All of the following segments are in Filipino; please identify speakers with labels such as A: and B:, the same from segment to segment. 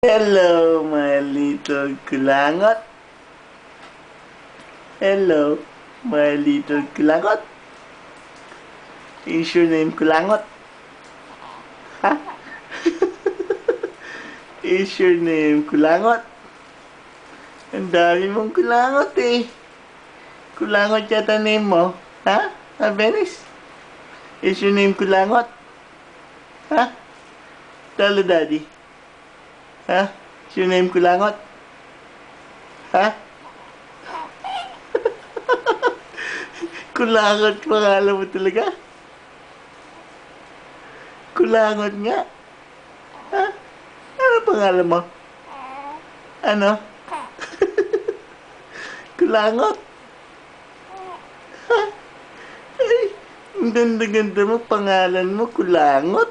A: Hello, my little kulangot. Hello, my little kulangot. Is your name Kulangot? Ha? Is your name Kulangot? Ang dami mong kulangot eh. Kulangot yata name mo. Ha? Ha, Venice? Is your name Kulangot? Ha? Tell the daddy. Ha? Is your name Kulangot? Ha? Kulangot pangalan mo talaga? Kulangot nga. Ha? Ano pangalan mo? Ano? Kulangot? Ha? Ay, ang ganda-ganda mo pangalan mo, Kulangot.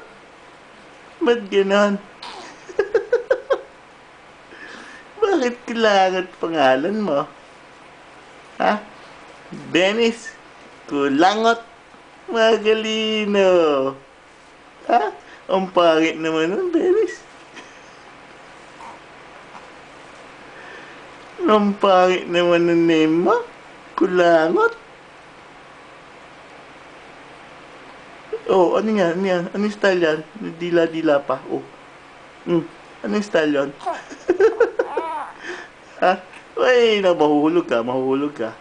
A: Ba't ganon? Bakit Kulangot pangalan mo? Ha? Dennis, Kulangot, Magalino. Ha? Ang pangit naman nun, Dennis. Ang pangit naman ng name mo, Kulangot. Oh, ano yan? Ano yan? Anong style yan? Dila-dila pa. Oh. Anong style yan? Ha? Uy, mahuhulog ka, mahuhulog ka.